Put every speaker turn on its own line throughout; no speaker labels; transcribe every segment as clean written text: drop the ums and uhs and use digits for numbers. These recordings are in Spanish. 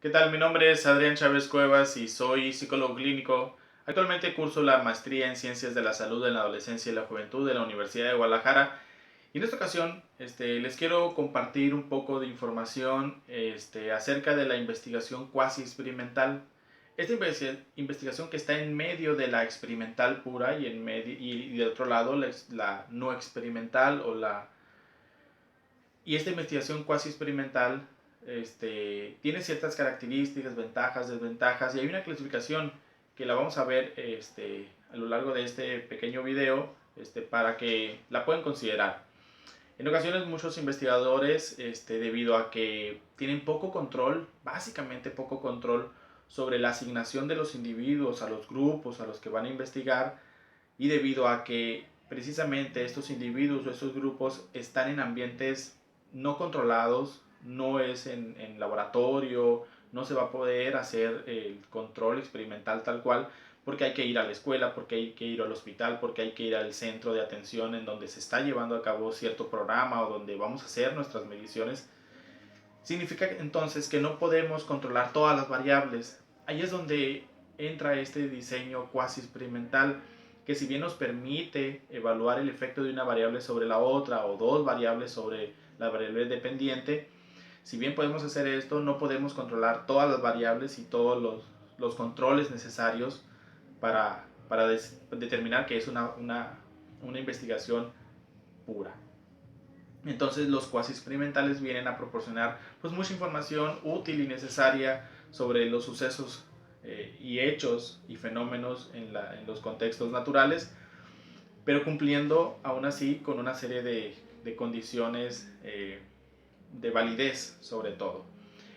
¿Qué tal? Mi nombre es Adrián Chávez Cuevas y soy psicólogo clínico. Actualmente curso la maestría en Ciencias de la Salud en la Adolescencia y la Juventud de la Universidad de Guadalajara. Y en esta ocasión les quiero compartir un poco de información acerca de la investigación cuasi experimental. Esta investigación que está en medio de la experimental pura y de otro lado la no experimental y esta investigación cuasi experimental tiene ciertas características, ventajas, desventajas, y hay una clasificación que la vamos a ver a lo largo de este pequeño video para que la puedan considerar. En ocasiones muchos investigadores, debido a que tienen poco control, básicamente poco control, sobre la asignación de los individuos a los grupos a los que van a investigar, y debido a que precisamente estos individuos o estos grupos están en ambientes no controlados, no es en laboratorio, no se va a poder hacer el control experimental tal cual, porque hay que ir a la escuela, porque hay que ir al hospital, porque hay que ir al centro de atención en donde se está llevando a cabo cierto programa o donde vamos a hacer nuestras mediciones. Significa entonces que no podemos controlar todas las variables. Ahí es donde entra este diseño cuasi experimental, que si bien nos permite evaluar el efecto de una variable sobre la otra o dos variables sobre la variable dependiente, si bien podemos hacer esto, no podemos controlar todas las variables y todos los controles necesarios para determinar que es una investigación pura. Entonces los cuasi experimentales vienen a proporcionar pues mucha información útil y necesaria sobre los sucesos y hechos y fenómenos en los contextos naturales, pero cumpliendo aún así con una serie de condiciones de validez sobre todo.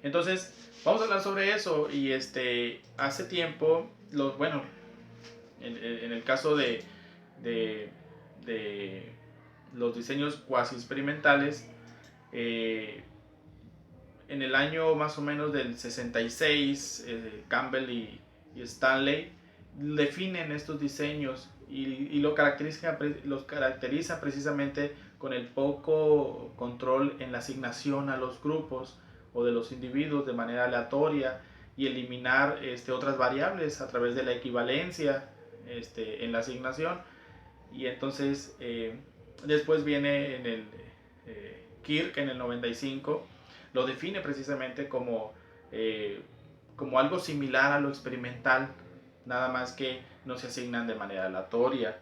Entonces vamos a hablar sobre eso y hace tiempo, en el caso de, de los diseños cuasi experimentales, eh, en el año más o menos del 66, Campbell y Stanley definen estos diseños y los caracteriza precisamente con el poco control en la asignación a los grupos o de los individuos de manera aleatoria, y eliminar otras variables a través de la equivalencia en la asignación. Y entonces después viene en el Kirk en el 95, lo define precisamente como algo similar a lo experimental, nada más que no se asignan de manera aleatoria.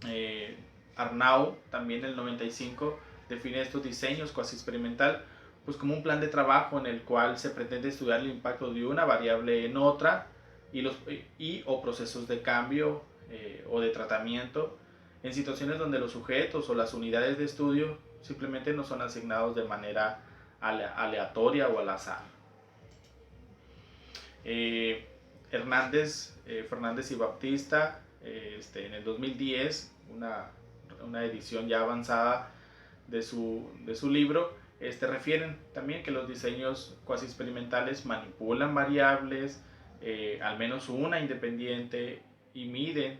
eh, Arnaud también en el 95 define estos diseños cuasi experimental pues como un plan de trabajo en el cual se pretende estudiar el impacto de una variable en otra o procesos de cambio o de tratamiento en situaciones donde los sujetos o las unidades de estudio simplemente no son asignados de manera aleatoria o al azar. Eh, Fernández y Baptista, en el 2010, una edición ya avanzada de su libro, refieren también que los diseños cuasi experimentales manipulan variables, al menos una independiente, y miden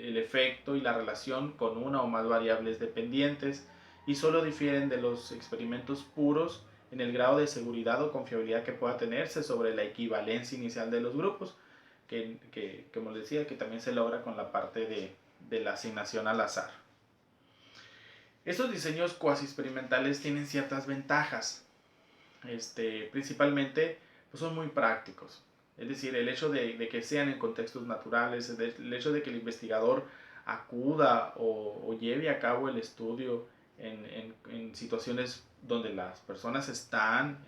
el efecto y la relación con una o más variables dependientes, y solo difieren de los experimentos puros en el grado de seguridad o confiabilidad que pueda tenerse sobre la equivalencia inicial de los grupos, como les decía, que también se logra con la parte de la asignación al azar. Estos diseños cuasi experimentales tienen ciertas ventajas, principalmente pues son muy prácticos. Es decir, el hecho de que sean en contextos naturales, el hecho de que el investigador acuda o lleve a cabo el estudio en situaciones donde las personas están,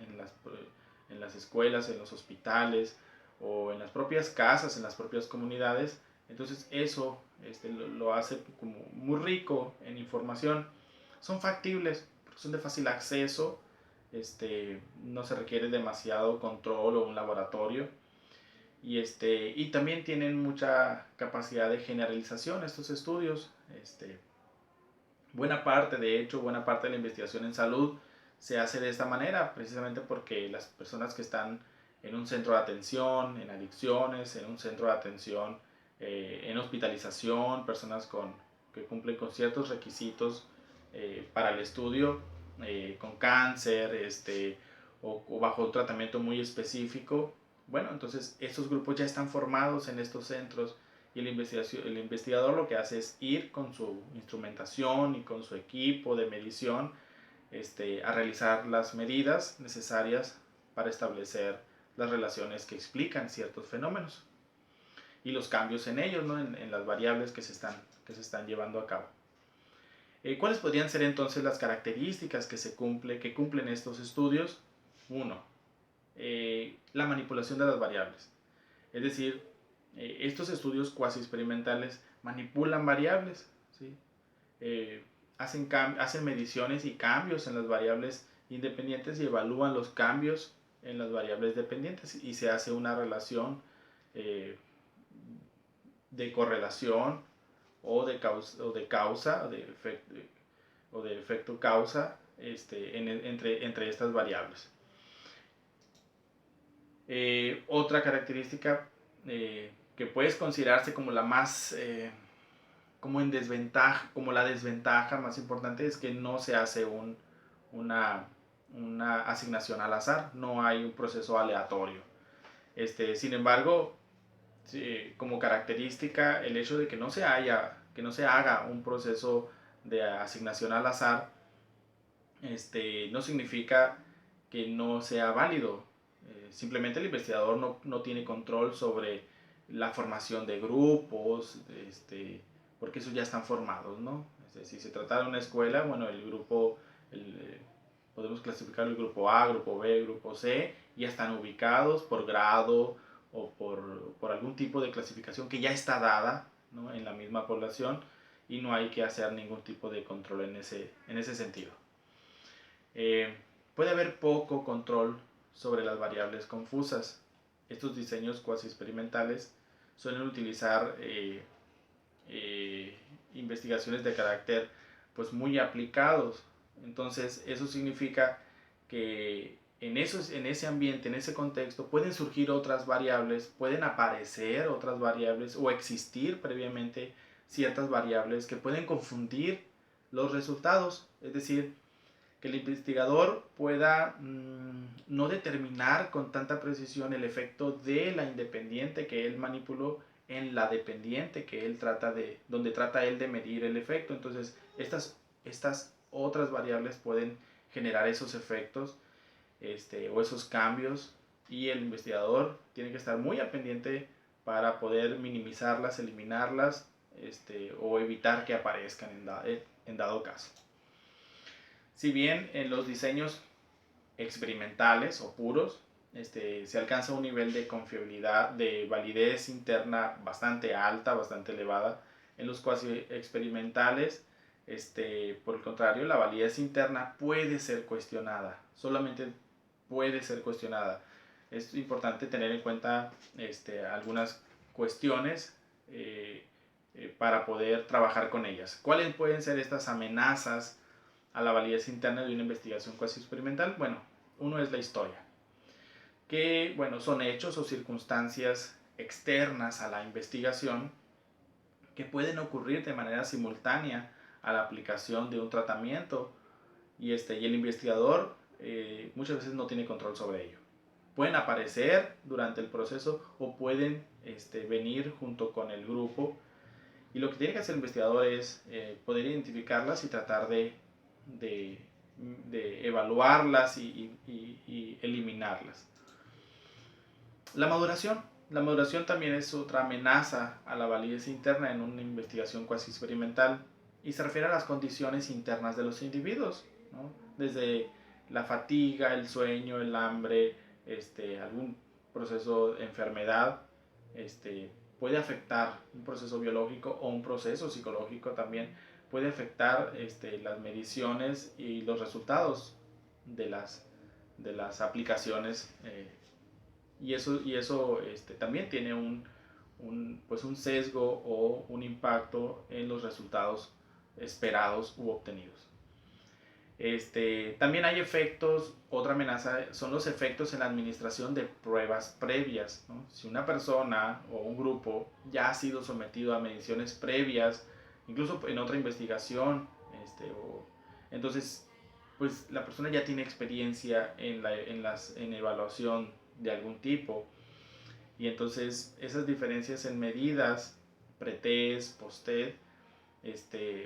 en las escuelas, en los hospitales o en las propias casas, en las propias comunidades. Entonces eso lo hace como muy rico en información. Son factibles, porque son de fácil acceso, no se requiere demasiado control o un laboratorio, y también tienen mucha capacidad de generalización estos estudios. Buena parte de la investigación en salud se hace de esta manera, precisamente porque las personas que están en un centro de atención, en adicciones, en un centro de atención, en hospitalización, personas que cumplen con ciertos requisitos para el estudio, con cáncer, o bajo un tratamiento muy específico. Bueno, entonces estos grupos ya están formados en estos centros y el investigador lo que hace es ir con su instrumentación y con su equipo de medición a realizar las medidas necesarias para establecer las relaciones que explican ciertos fenómenos y los cambios en ellos, ¿no? en las variables que se están llevando a cabo. ¿Cuáles podrían ser entonces las características que cumplen estos estudios? Uno, la manipulación de las variables. Es decir, estos estudios cuasi experimentales manipulan variables, ¿sí? Hacen mediciones y cambios en las variables independientes y evalúan los cambios en las variables dependientes y se hace una relación de correlación o de causa o de efecto causa entre estas variables. Otra característica que puede considerarse como la más como la desventaja más importante es que no se hace una asignación al azar, no hay un proceso aleatorio. Sin embargo, como característica, el hecho de que no se haga un proceso de asignación al azar, no significa que no sea válido. Simplemente el investigador no tiene control sobre la formación de grupos, porque esos ya están formados, ¿no? Si se trata de una escuela, bueno, el grupo, podemos clasificar el grupo A, grupo B, grupo C, ya están ubicados por grado o por algún tipo de clasificación que ya está dada, ¿no? En la misma población y no hay que hacer ningún tipo de control en ese sentido. Puede haber poco control sobre las variables confusas. Estos diseños cuasi experimentales suelen utilizar investigaciones de carácter pues muy aplicados. Entonces eso significa que en ese ambiente, en ese contexto, pueden surgir otras variables, pueden aparecer otras variables o existir previamente ciertas variables que pueden confundir los resultados. Es decir, que el investigador pueda no determinar con tanta precisión el efecto de la independiente que él manipuló en la dependiente que donde trata él de medir el efecto. Entonces estas otras variables pueden generar esos efectos o esos cambios y el investigador tiene que estar muy al pendiente para poder minimizarlas, eliminarlas o evitar que aparezcan en dado caso. Si bien en los diseños experimentales o puros se alcanza un nivel de confiabilidad, de validez interna bastante alta, bastante elevada, en los cuasi experimentales, por el contrario, la validez interna puede ser cuestionada, solamente puede ser cuestionada. Es importante tener en cuenta algunas cuestiones para poder trabajar con ellas. ¿Cuáles pueden ser estas amenazas a la validez interna de una investigación cuasi experimental? Bueno, uno es la historia, que bueno, son hechos o circunstancias externas a la investigación que pueden ocurrir de manera simultánea a la aplicación de un tratamiento y el investigador muchas veces no tiene control sobre ello. Pueden aparecer durante el proceso o pueden venir junto con el grupo y lo que tiene que hacer el investigador es poder identificarlas y tratar de evaluarlas y eliminarlas. La maduración también es otra amenaza a la validez interna en una investigación cuasi experimental y se refiere a las condiciones internas de los individuos, ¿no? Desde la fatiga, el sueño, el hambre, algún proceso de enfermedad, puede afectar un proceso biológico o un proceso psicológico también puede afectar las mediciones y los resultados de las aplicaciones y eso también tiene un sesgo o un impacto en los resultados esperados u obtenidos. También hay efectos, otra amenaza son los efectos en la administración de pruebas previas, ¿no? Si una persona o un grupo ya ha sido sometido a mediciones previas, incluso en otra investigación, entonces pues la persona ya tiene experiencia en evaluación de algún tipo. Y entonces esas diferencias en medidas, pretest, posttest,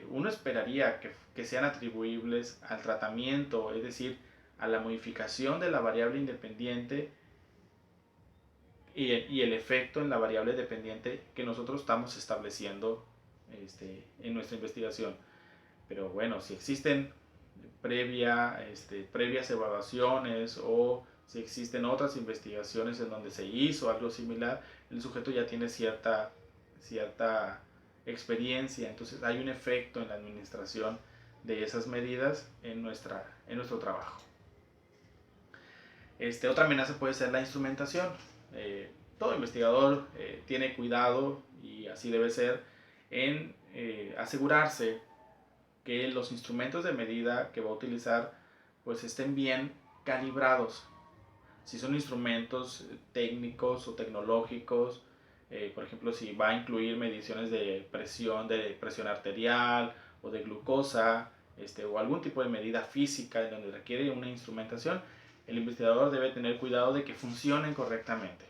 uno esperaría que sean atribuibles al tratamiento, es decir, a la modificación de la variable independiente y el efecto en la variable dependiente que nosotros estamos estableciendo en nuestra investigación. Pero bueno, si existen previas evaluaciones o si existen otras investigaciones en donde se hizo algo similar, el sujeto ya tiene cierta experiencia, entonces hay un efecto en la administración de esas medidas en nuestro trabajo. Otra amenaza puede ser la instrumentación. Todo investigador tiene cuidado, y así debe ser, en asegurarse que los instrumentos de medida que va a utilizar pues estén bien calibrados. Si son instrumentos técnicos o tecnológicos, por ejemplo, si va a incluir mediciones de presión arterial o de glucosa, o algún tipo de medida física en donde requiere una instrumentación, el investigador debe tener cuidado de que funcionen correctamente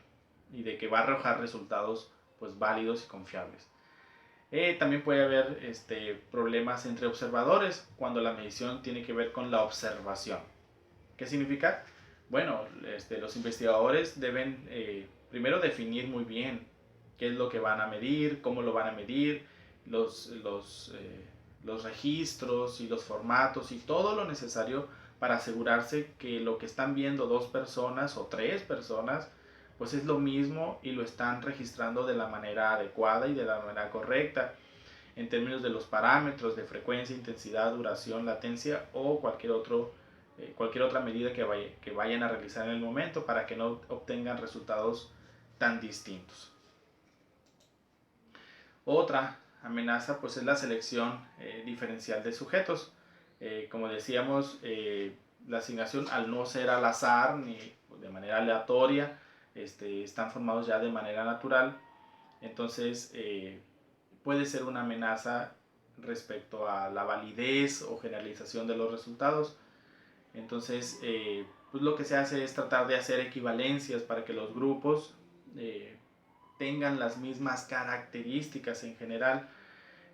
y de que va a arrojar resultados pues válidos y confiables. También puede haber problemas entre observadores cuando la medición tiene que ver con la observación. ¿Qué significa? Bueno, los investigadores deben primero definir muy bien qué es lo que van a medir, cómo lo van a medir, los registros y los formatos y todo lo necesario para asegurarse que lo que están viendo 2 personas o 3 personas pues es lo mismo y lo están registrando de la manera adecuada y de la manera correcta en términos de los parámetros de frecuencia, intensidad, duración, latencia o cualquier otra medida que vayan a realizar en el momento para que no obtengan resultados tan distintos. Otra amenaza pues es la selección diferencial de sujetos. Como decíamos, la asignación al no ser al azar ni de manera aleatoria, están formados ya de manera natural, entonces puede ser una amenaza respecto a la validez o generalización de los resultados. Entonces, pues lo que se hace es tratar de hacer equivalencias para que los grupos tengan las mismas características en general.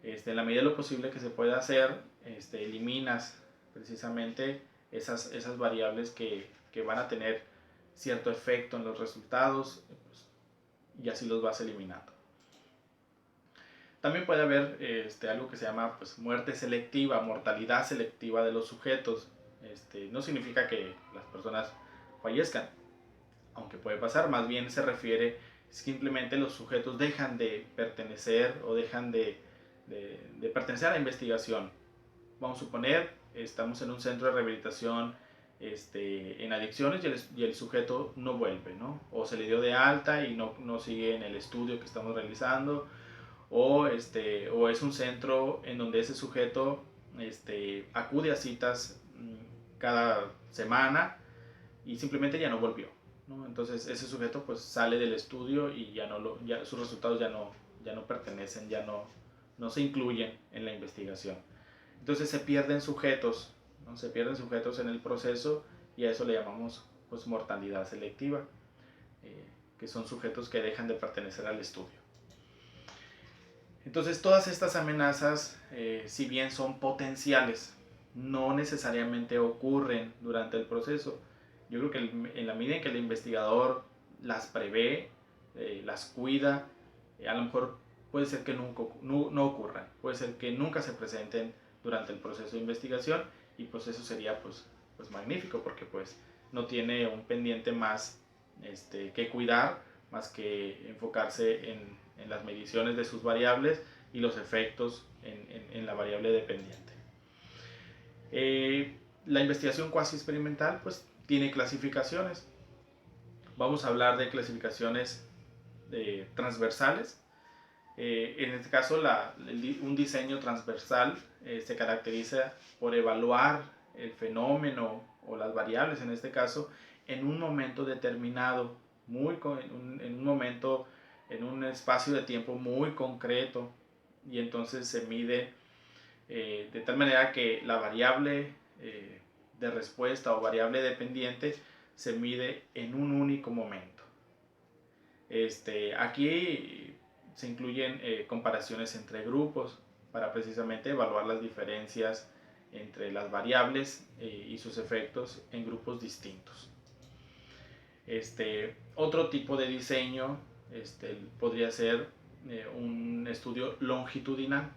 En la medida de lo posible que se pueda hacer, eliminas precisamente esas variables que van a tener cierto efecto en los resultados, pues, y así los vas eliminando. También puede haber algo que se llama pues, muerte selectiva, mortalidad selectiva de los sujetos. No significa que las personas fallezcan, aunque puede pasar, más bien se refiere simplemente los sujetos dejan de pertenecer o dejan de pertenecer a la investigación. Vamos a suponer, estamos en un centro de rehabilitación en adicciones y el sujeto no vuelve, ¿no? O se le dio de alta y no sigue en el estudio que estamos realizando, o es un centro en donde ese sujeto acude a citas cada semana y simplemente ya no volvió, ¿no? Entonces ese sujeto pues sale del estudio y sus resultados ya no pertenecen, ya no se incluyen en la investigación. Entonces se pierden sujetos, ¿no? Se pierden sujetos en el proceso y a eso le llamamos pues mortalidad selectiva, que son sujetos que dejan de pertenecer al estudio. Entonces todas estas amenazas, si bien son potenciales, no necesariamente ocurren durante el proceso. Yo creo que en la medida en que el investigador las prevé, las cuida, a lo mejor puede ser que no ocurran, puede ser que nunca se presenten durante el proceso de investigación y pues eso sería pues magnífico porque pues no tiene un pendiente más que cuidar, más que enfocarse en las mediciones de sus variables y los efectos en la variable dependiente. La investigación cuasi experimental pues tiene clasificaciones. Vamos a hablar de clasificaciones transversales. En este caso un diseño transversal se caracteriza por evaluar el fenómeno o las variables en este caso en un momento determinado, en un espacio de tiempo muy concreto, y entonces se mide de tal manera que la variable de respuesta o variable dependiente se mide en un único momento. Aquí se incluyen comparaciones entre grupos para precisamente evaluar las diferencias entre las variables y sus efectos en grupos distintos. Otro tipo de diseño podría ser un estudio longitudinal.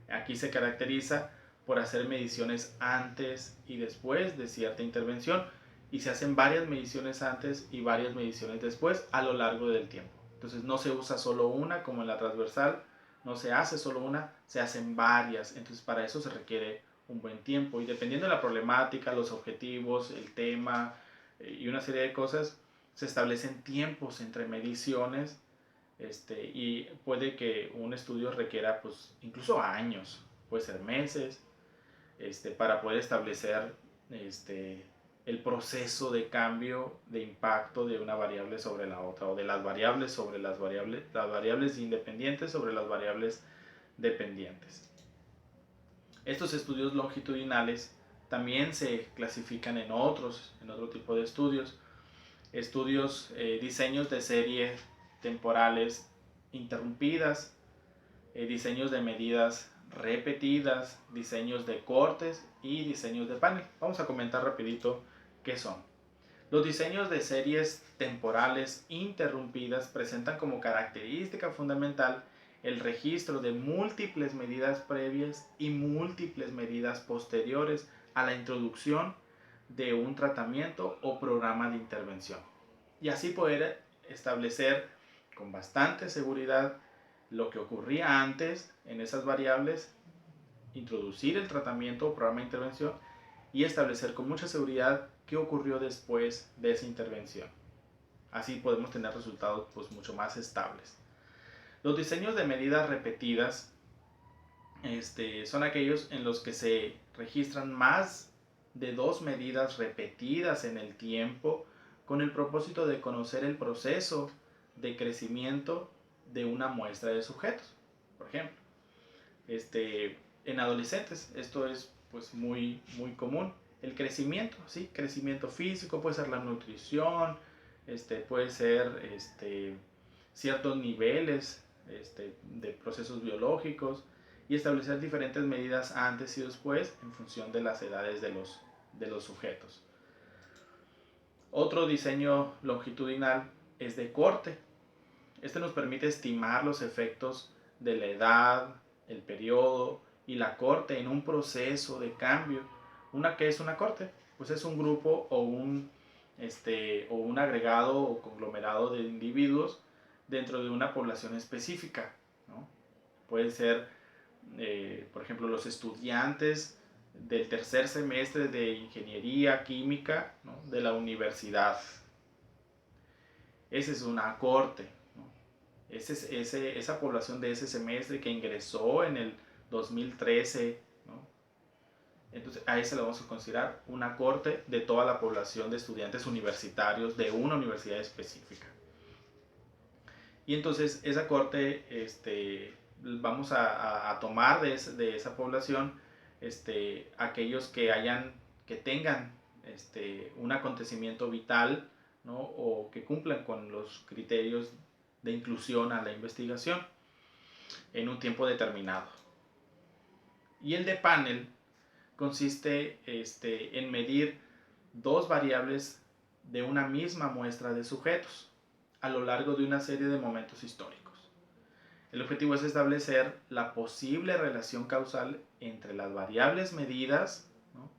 Aquí se caracteriza por hacer mediciones antes y después de cierta intervención, y se hacen varias mediciones antes y varias mediciones después a lo largo del tiempo. Entonces no se usa solo una como en la transversal, no se hace solo una, se hacen varias. Entonces para eso se requiere un buen tiempo, y dependiendo de la problemática, los objetivos, el tema y una serie de cosas, se establecen tiempos entre mediciones, y puede que un estudio requiera pues incluso años, puede ser meses, para poder establecer el proceso de cambio de impacto de una variable sobre la otra, o de las variables sobre las variables independientes sobre las variables dependientes. Estos estudios longitudinales también se clasifican en otro tipo de estudios, diseños de serie temporales interrumpidas, diseños de medidas repetidas, diseños de cortes y diseños de panel. Vamos a comentar rapidito qué son. Los diseños de series temporales interrumpidas presentan como característica fundamental el registro de múltiples medidas previas y múltiples medidas posteriores a la introducción de un tratamiento o programa de intervención, y así poder establecer con bastante seguridad lo que ocurría antes en esas variables, introducir el tratamiento o programa de intervención y establecer con mucha seguridad qué ocurrió después de esa intervención. Así podemos tener resultados pues mucho más estables. Los diseños de medidas repetidas son aquellos en los que se registran más de 2 medidas repetidas en el tiempo, con el propósito de conocer el proceso de crecimiento de una muestra de sujetos. Por ejemplo, en adolescentes esto es pues muy común. El crecimiento, ¿sí? Crecimiento físico, puede ser la nutrición, puede ser ciertos niveles de procesos biológicos, y establecer diferentes medidas antes y después en función de las edades de los sujetos. Otro diseño longitudinal es de corte. Este nos permite estimar los efectos de la edad, el periodo y la corte en un proceso de cambio. ¿Qué es una corte? Pues es un grupo o un agregado o conglomerado de individuos dentro de una población específica, ¿no? Pueden ser, por ejemplo, los estudiantes del tercer semestre de ingeniería química, ¿no?, de la universidad. Esa es una corte, ¿no? Esa población de ese semestre que ingresó en el 2013, ¿no? Entonces a esa le vamos a considerar una corte de toda la población de estudiantes universitarios de una universidad específica. Y entonces esa corte vamos a tomar de esa población aquellos que tengan un acontecimiento vital, ¿no?, o que cumplan con los criterios de inclusión a la investigación en un tiempo determinado. Y el de panel consiste en medir 2 variables de una misma muestra de sujetos a lo largo de una serie de momentos históricos. El objetivo es establecer la posible relación causal entre las variables medidas, ¿no?,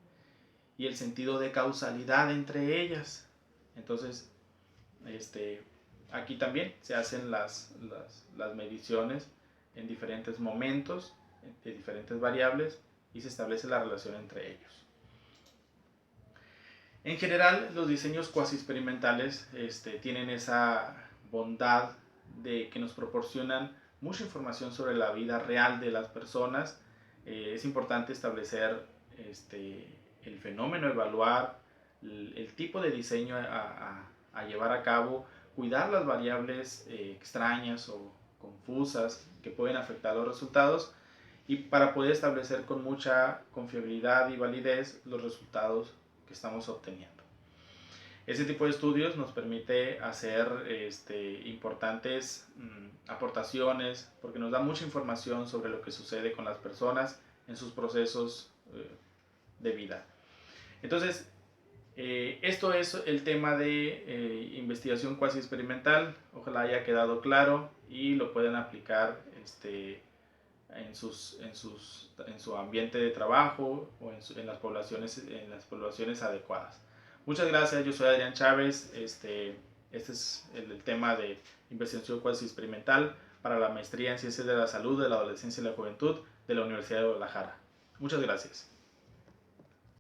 y el sentido de causalidad entre ellas. Entonces, aquí también se hacen las mediciones en diferentes momentos de diferentes variables y se establece la relación entre ellos. En general, los diseños cuasi experimentales tienen esa bondad de que nos proporcionan mucha información sobre la vida real de las personas. Es importante establecer el fenómeno, evaluar el tipo de diseño a llevar a cabo, cuidar las variables extrañas o confusas que pueden afectar los resultados, y para poder establecer con mucha confiabilidad y validez los resultados que estamos obteniendo. Ese tipo de estudios nos permite hacer importantes aportaciones porque nos da mucha información sobre lo que sucede con las personas en sus procesos de vida. Entonces, esto es el tema de investigación cuasi experimental. Ojalá haya quedado claro y lo puedan aplicar en su ambiente de trabajo o en las poblaciones adecuadas. Muchas gracias, yo soy Adrián Chávez. Este es el tema de investigación cuasi experimental para la maestría en Ciencias de la Salud, de la Adolescencia y la Juventud de la Universidad de Guadalajara. Muchas gracias.